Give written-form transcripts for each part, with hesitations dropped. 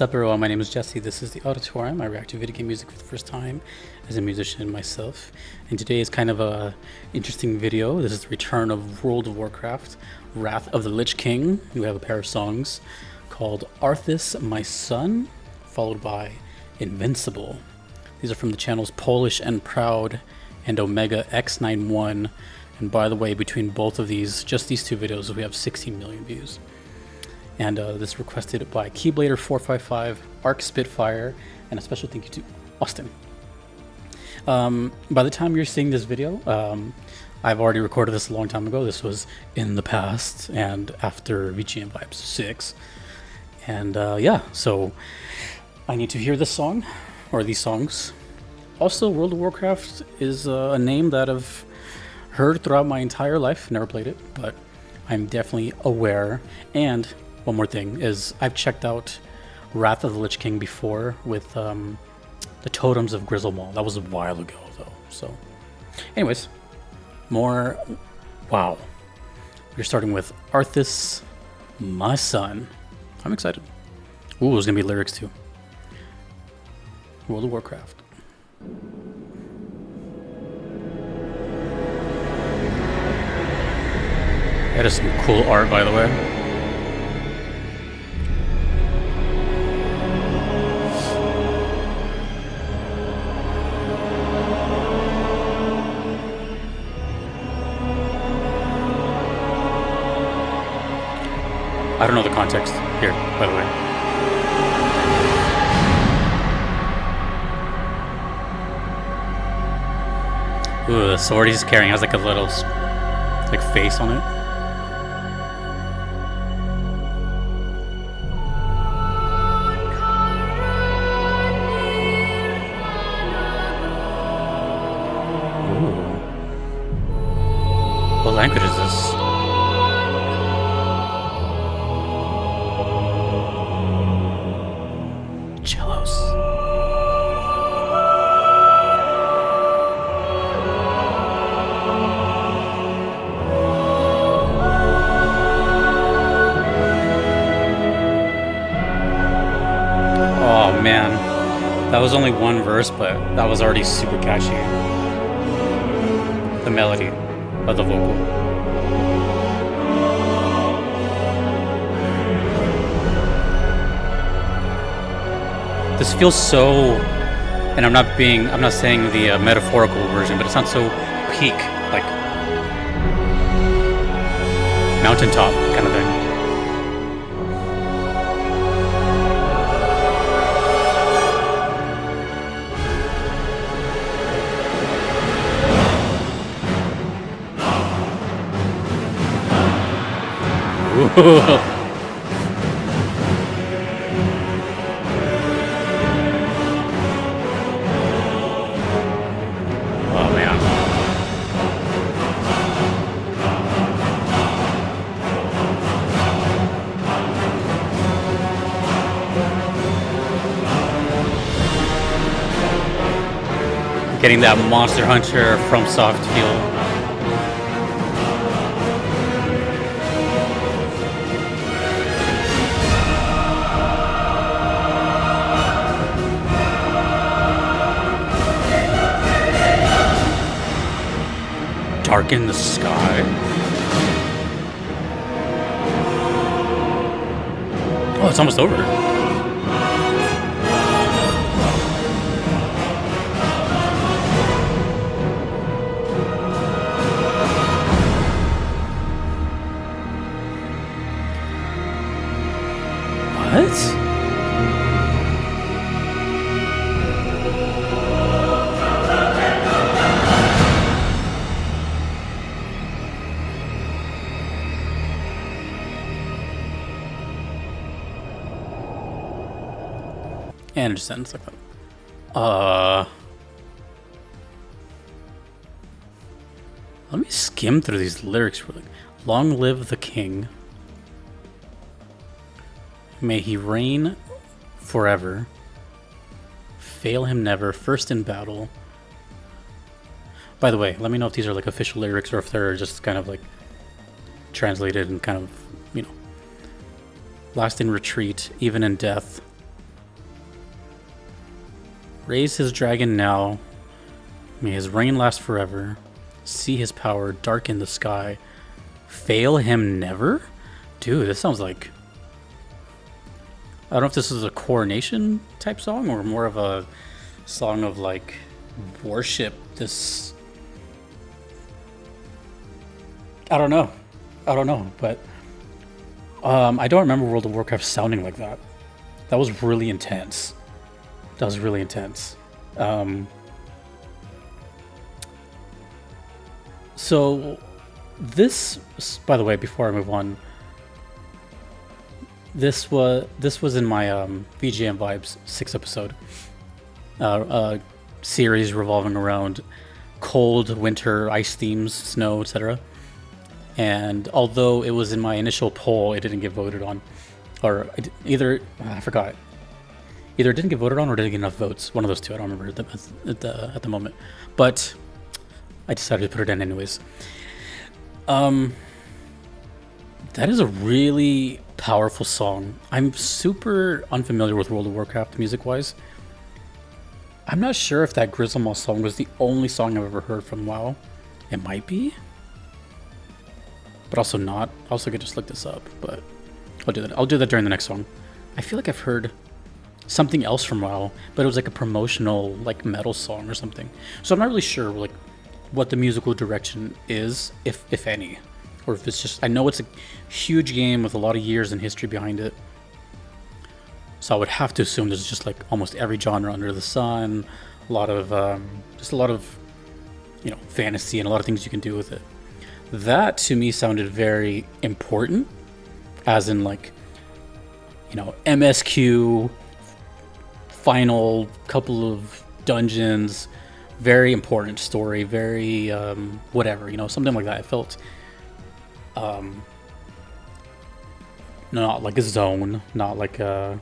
What's up everyone, my name is Jesse, this is the Auditorium. I react to video game music for the first time as a musician myself. And today is kind of a interesting video. This is the return of World of Warcraft, Wrath of the Lich King. We have a pair of songs called Arthas, My Son, followed by Invincible. These are from the channels Polish and Proud and Omega X91. And by the way, between both of these, just these two videos, we have 16 million views. And this is requested by Keyblader455, ArkSpitfire, and a special thank you to Austin. By the time you're seeing this video, I've already recorded this a long time ago. This was in the past and after VGM Vibes 6. And yeah, so I need to hear this song, or these songs. Also, World of Warcraft is a name that I've heard throughout my entire life. Never played it, but I'm definitely aware. And one more thing is I've checked out Wrath of the Lich King before with the Totems of Grizzlemall. That was a while ago though. So anyways, more. Wow. We're starting with Arthas, My Son. I'm excited. Ooh, there's gonna be lyrics too. World of Warcraft. That is some cool art, by the way. I don't know the context here, by the way. Ooh, the sword he's carrying has like a little like face on it. Ooh. What language is this? Oh man, that was only one verse, but that was already super catchy. The melody of the vocal. This feels so, and I'm not saying the metaphorical version, but it sounds so peak, like mountaintop kind of thing. Oh man. Getting that Monster Hunter from Soft feel. Darken the sky. Oh, it's almost over. What? And just sentence like that. Let me skim through these lyrics really. Long live the king. May he reign forever. Fail him never. First in battle. By the way, let me know if these are like official lyrics or if they're just kind of like translated and kind of, you know. Last in retreat, even in death. Raise his dragon now. May his reign last forever. See his power darken the sky. Fail him never? Dude, this sounds like... I don't know if this is a coronation type song or more of a song of like worship. This... I don't know, but I don't remember World of Warcraft sounding like that. That was really intense. So this, by the way, before I move on, this was in my VGM Vibes 6 episode series revolving around cold winter ice themes, snow, etc. And although it was in my initial poll, it didn't get voted on, or I forgot. Either it didn't get voted on or didn't get enough votes. One of those two. I don't remember at the moment. But I decided to put it in anyways. That is a really powerful song. I'm super unfamiliar with World of Warcraft music-wise. I'm not sure if that Grizzlemoss song was the only song I've ever heard from WoW. It might be. But also not. I also could just look this up, but I'll do that. I'll do that during the next song. I feel like I've heard something else from WoW, but it was like a promotional like metal song or something. So I'm not really sure like what the musical direction is, if any, or if it's just, I know it's a huge game with a lot of years and history behind it. So I would have to assume there's just like almost every genre under the sun, a lot of you know, fantasy and a lot of things you can do with it. That to me sounded very important, as in like, you know, MSQ, final couple of dungeons, very important story, very whatever, you know, something like that. It felt not like a zone, not like a,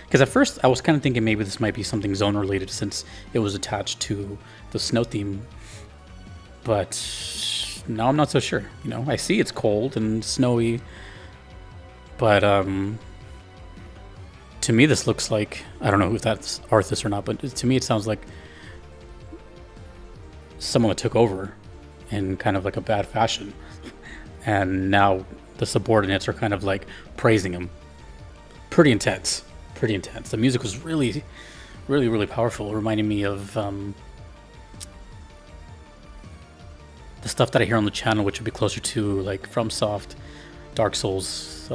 because at first I was kind of thinking maybe this might be something zone related since it was attached to the snow theme, but now I'm not so sure. You know, I see it's cold and snowy, but to me this looks like, I don't know if that's Arthas or not, but to me it sounds like someone took over in kind of like a bad fashion, and now the subordinates are kind of like praising him. Pretty intense. The music was really, really, really powerful, reminding me of the stuff that I hear on the channel, which would be closer to like FromSoft, Dark Souls,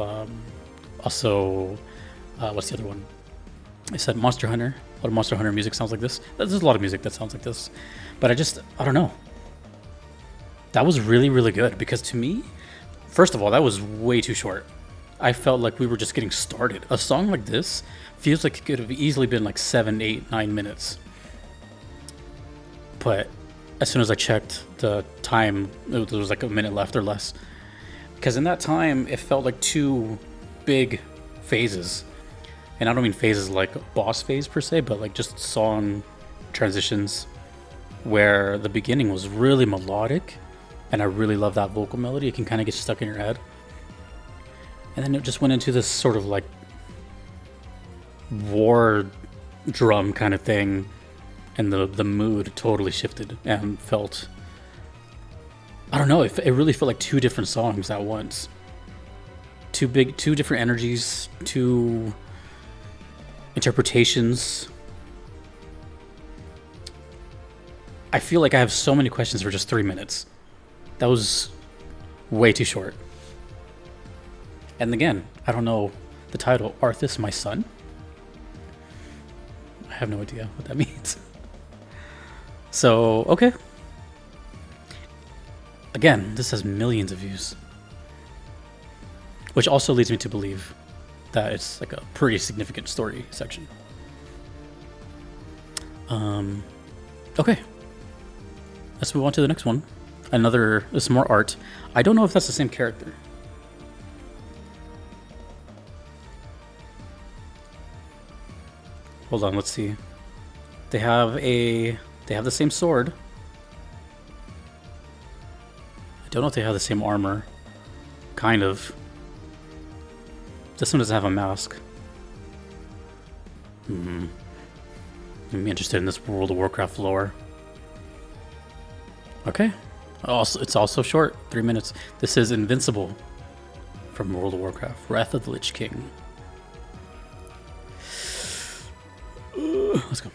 also what's the other one? I said Monster Hunter. A lot of Monster Hunter music sounds like this. There's a lot of music that sounds like this, but I don't know. That was really, really good, because to me, first of all, that was way too short. I felt like we were just getting started. A song like this feels like it could have easily been like 7, 8, 9 minutes. But as soon as I checked the time, there was like a minute left or less. Because in that time, it felt like two big phases. And I don't mean phases like a boss phase per se, but like just song transitions, where the beginning was really melodic, and I really love that vocal melody. It can kind of get stuck in your head. And then it just went into this sort of like war drum kind of thing, and the mood totally shifted and felt, I don't know, it really felt like two different songs at once. Two different energies, two interpretations. I feel like I have so many questions for just 3 minutes. That was way too short. And again, I don't know the title, Arthas, My Son? I have no idea what that means. So, okay. Again, this has millions of views. Which also leads me to believe that it's like a pretty significant story section. Okay. Let's move on to the next one. Some more art. I don't know if that's the same character. Hold on, let's see. They have the same sword. I don't know if they have the same armor. Kind of. This one doesn't have a mask. I'm interested in this World of Warcraft lore. Okay. Also, it's also short, 3 minutes. This is Invincible from World of Warcraft, Wrath of the Lich King. Let's go.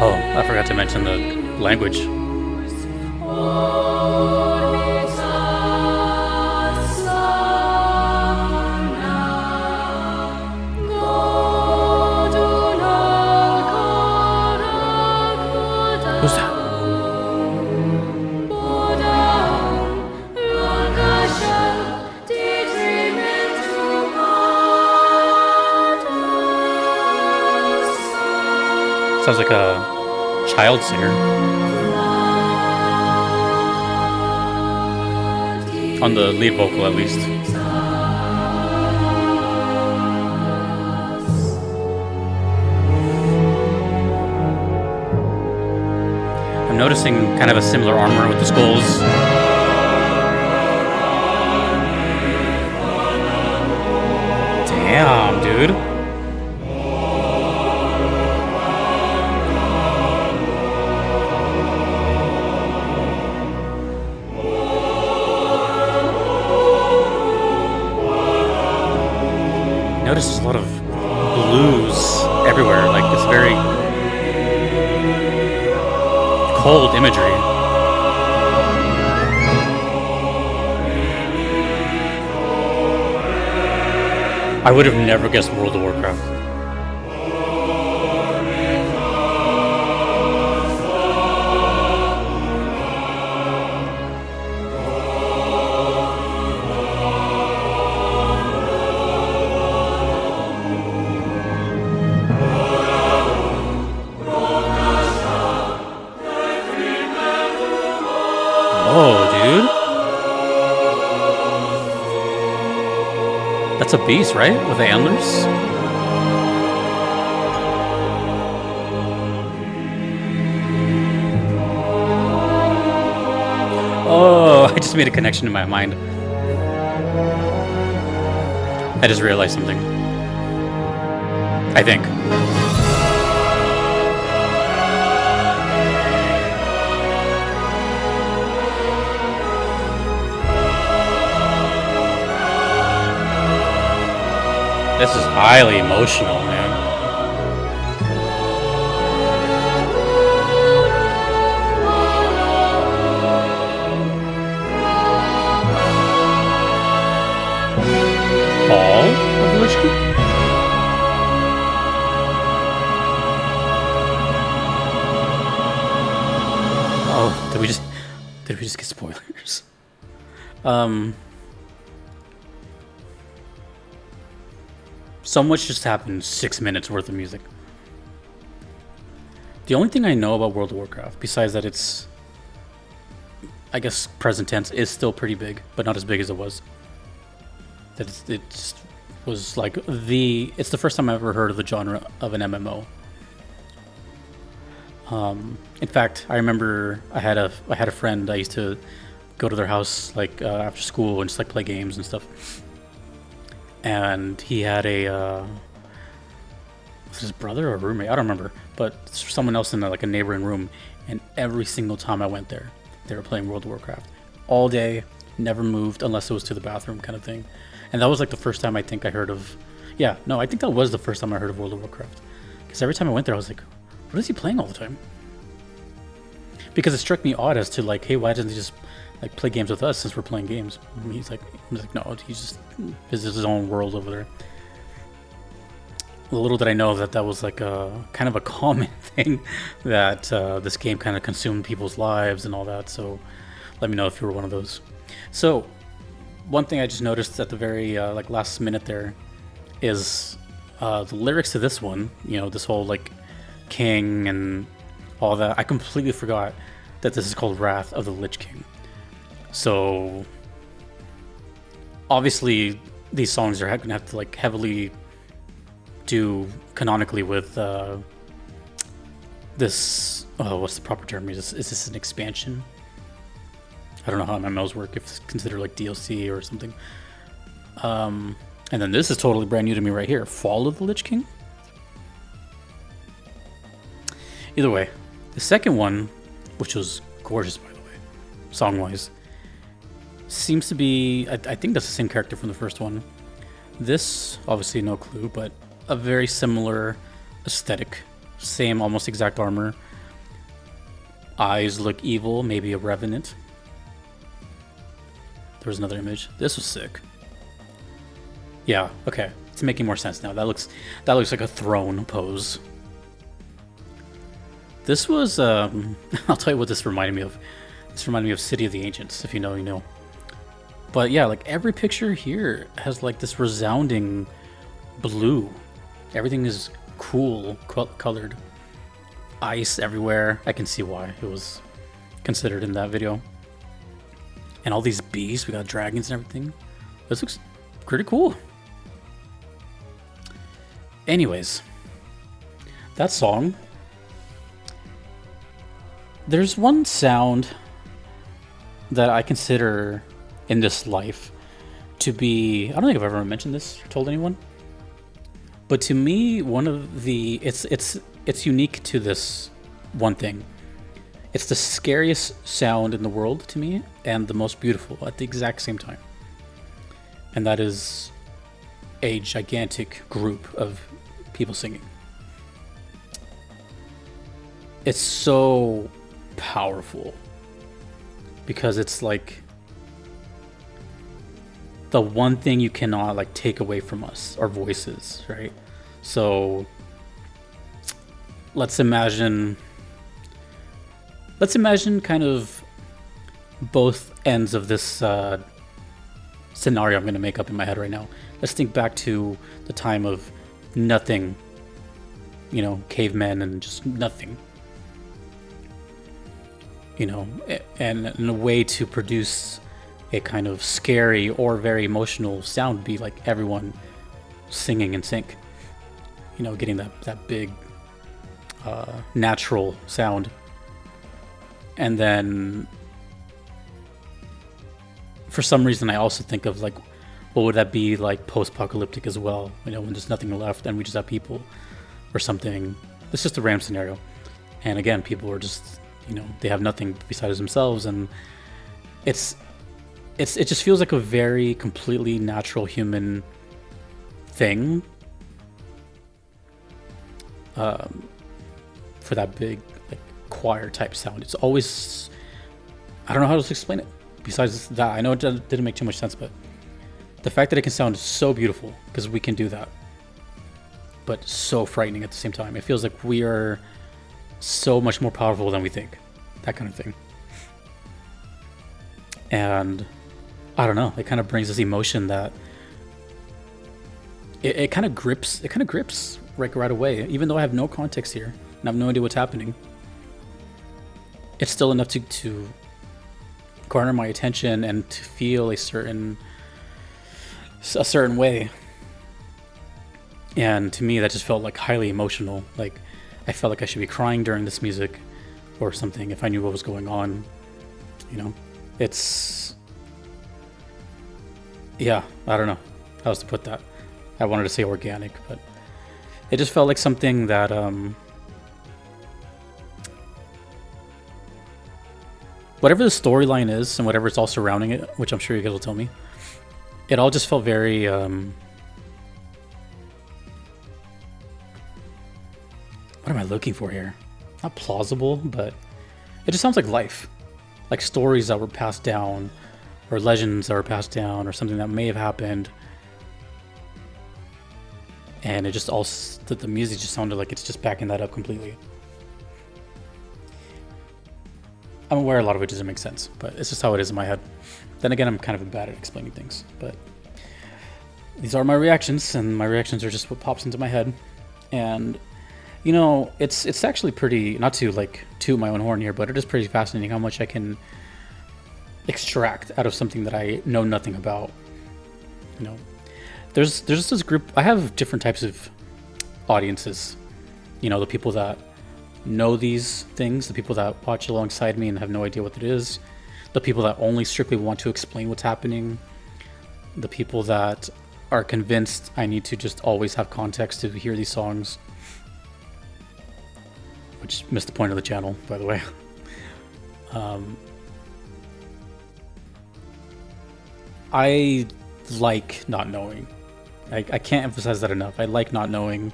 Oh, I forgot to mention the language. Who's that? Sounds like a child singer. On the lead vocal, at least. I'm noticing kind of a similar armor with the skulls. Damn, dude. Notice there's a lot of blues everywhere. Like, it's very cold imagery. I would have never guessed World of Warcraft. Oh, dude. That's a beast, right? With the antlers? Oh, I just made a connection in my mind. I just realized something. I think. This is highly emotional, man. Fall of the Lich King? Oh, did we just get spoilers? So much just happened, 6 minutes worth of music. The only thing I know about World of Warcraft, besides that it's, I guess present tense, is still pretty big, but not as big as it was. That it just was like it's the first time I ever heard of the genre of an MMO. In fact, I remember I had a friend. I used to go to their house like after school and just like play games and stuff. And he had was it his brother or roommate? I don't remember, but someone else in like a neighboring room. And every single time I went there, they were playing World of Warcraft all day, never moved unless it was to the bathroom kind of thing. And that was like the first time I think I heard of. Yeah, no, I think that was the first time I heard of World of Warcraft. Because every time I went there, I was like, what is he playing all the time? Because it struck me odd as to like, hey, why doesn't he just like play games with us since we're playing games? And he's like, no, he's just is his own world over there. Little did I know that was like a kind of a common thing that this game kind of consumed people's lives and all that. So let me know if you were one of those. So one thing I just noticed at the very like last minute there is the lyrics to this one. You know, this whole like king and all that. I completely forgot that this is called Wrath of the Lich King. So obviously these songs are going to have to like heavily do canonically with this. Oh, what's the proper term? Is this an expansion? I don't know how MMOs work, if it's considered like DLC or something. And then this is totally brand new to me right here. Fall of the Lich King? Either way, the second one, which was gorgeous by the way, song-wise, seems to be, I think that's the same character from the first one. This, obviously no clue, but a very similar aesthetic. Same, almost exact armor. Eyes look evil, maybe a revenant. There was another image. This was sick. Yeah, okay. It's making more sense now. That looks like a throne pose. This was, I'll tell you what this reminded me of. This reminded me of City of the Ancients, if you know, you know. But yeah, like every picture here has like this resounding blue. Everything is cool colored. Ice everywhere. I can see why it was considered in that video. And all these beasts, we got dragons and everything. This looks pretty cool. Anyways, that song. There's one sound that I consider in this life to be, I don't think I've ever mentioned this or told anyone, but to me, one of the, it's unique to this one thing. It's the scariest sound in the world to me and the most beautiful at the exact same time. And that is a gigantic group of people singing. It's so powerful because it's like the one thing you cannot like take away from us, our voices, right? So let's imagine kind of both ends of this scenario I'm going to make up in my head right now. Let's think back to the time of nothing, you know, cavemen and just nothing. You know, and a way to produce a kind of scary or very emotional sound would be like everyone singing in sync. You know, getting that big natural sound. And then for some reason I also think of like, what would that be like post-apocalyptic as well? You know, when there's nothing left and we just have people or something. It's just a random scenario. And again, people are just, you know, they have nothing besides themselves, and it just feels like a very completely natural human thing for that big like choir type sound. It's always, I don't know how to explain it besides that. I know it didn't make too much sense, but the fact that it can sound so beautiful, because we can do that, but so frightening at the same time. It feels like we are so much more powerful than we think. That kind of thing. And I don't know, it kind of brings this emotion that it kind of grips right away. Even though I have no context here and I have no idea what's happening, it's still enough to garner my attention and to feel a certain way. And to me, that just felt like highly emotional. Like I felt like I should be crying during this music or something if I knew what was going on. You know, it's, yeah, I don't know how else to put that. I wanted to say organic, but it just felt like something that whatever the storyline is and whatever it's all surrounding it, which I'm sure you guys will tell me, it all just felt very what am I looking for here? Not plausible, but it just sounds like life. Like stories that were passed down, or legends that were passed down, or something that may have happened. And it just all, the music just sounded like it's just backing that up completely. I'm aware a lot of it doesn't make sense, but it's just how it is in my head. Then again, I'm kind of bad at explaining things, but these are my reactions, and my reactions are just what pops into my head. And you know, it's actually pretty, not to like toot my own horn here, but it is pretty fascinating how much I can extract out of something that I know nothing about. You know, there's this group, I have different types of audiences. You know, the people that know these things, the people that watch alongside me and have no idea what it is, the people that only strictly want to explain what's happening, the people that are convinced I need to just always have context to hear these songs, which missed the point of the channel, by the way. I like not knowing. I can't emphasize that enough. I like not knowing,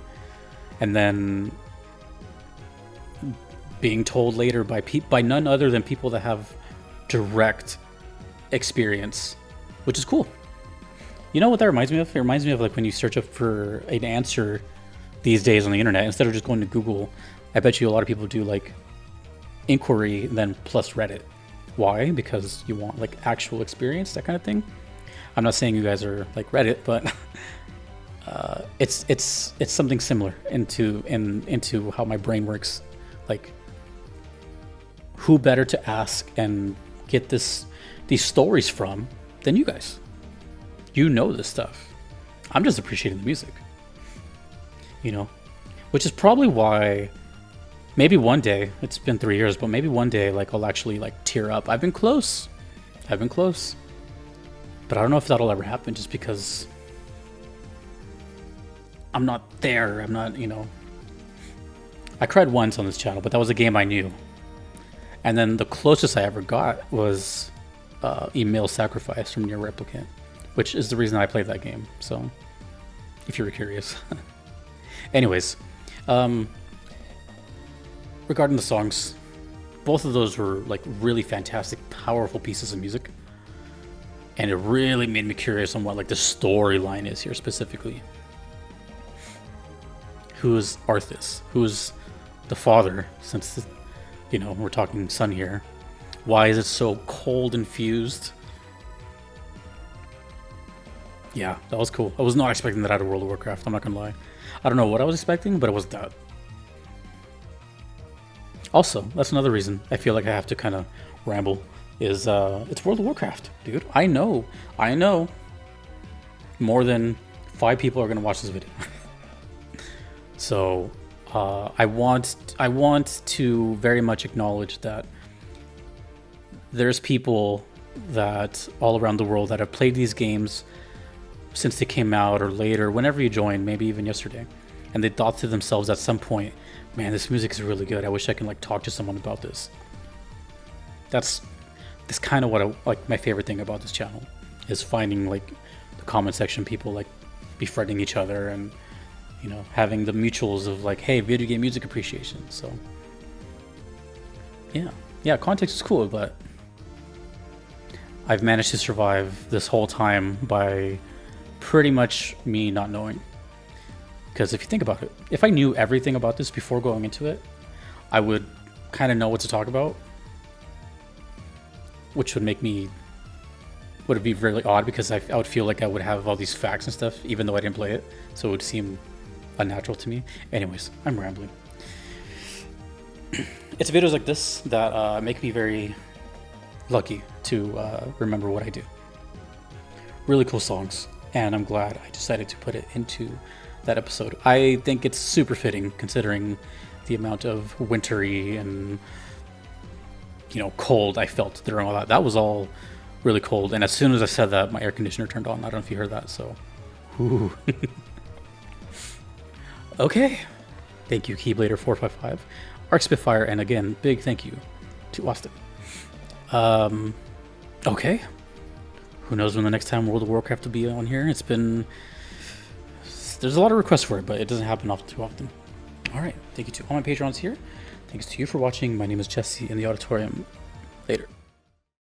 and then being told later by none other than people that have direct experience, which is cool. You know what that reminds me of? It reminds me of like when you search up for an answer these days on the internet, instead of just going to Google, I bet you a lot of people do like inquiry then plus Reddit. Why? Because you want like actual experience, that kind of thing. I'm not saying you guys are like Reddit, but it's something similar into how my brain works. Like, who better to ask and get these stories from than you guys? You know this stuff. I'm just appreciating the music, you know, which is probably why maybe one day, it's been 3 years, but maybe one day like I'll actually like tear up. I've been close, but I don't know if that'll ever happen, just because I'm not there. I'm not, you know, I cried once on this channel, but that was a game I knew. And then the closest I ever got was Email Sacrifice from Near Replicant, which is the reason I played that game. So if you were curious. Anyways, regarding the songs, both of those were like really fantastic, powerful pieces of music. And it really made me curious on what like the storyline is here specifically. Who's Arthas? Who's the father, since, you know, we're talking son here? Why is it so cold and fused? Yeah, that was cool. I was not expecting that out of World of Warcraft, I'm not gonna lie. I don't know what I was expecting, but it was that. Also, that's another reason I feel like I have to kind of ramble, is it's World of Warcraft, dude. I know more than 5 people are gonna watch this video. So I want to very much acknowledge that there's people that all around the world that have played these games since they came out or later, whenever you joined, maybe even yesterday, and they thought to themselves at some point, man, this music is really good. I wish I can like talk to someone about this. That's kind of what like my favorite thing about this channel is finding like the comment section people like befriending each other and, you know, having the mutuals of like, hey, video game music appreciation. So yeah, context is cool, but I've managed to survive this whole time by pretty much me not knowing. Because if you think about it, if I knew everything about this before going into it, I would kind of know what to talk about, which would be really odd, because I would feel like I would have all these facts and stuff even though I didn't play it, so it would seem unnatural to me. Anyways, I'm rambling. It's videos like this that make me very lucky to remember what I do. Really cool songs, and I'm glad I decided to put it into that episode. I think it's super fitting considering the amount of wintry and, you know, cold I felt during all that. That was all really cold, and as soon as I said that, my air conditioner turned on. I don't know if you heard that, so ooh. Okay, thank you Keyblader455, ArkSpitfire, and again, big thank you to Austin. Okay, who knows when the next time World of Warcraft will be on here. There's a lot of requests for it, but it doesn't happen too often. All right, thank you to all my patrons here. Thanks to you for watching. My name is Jesse in the auditorium. Later.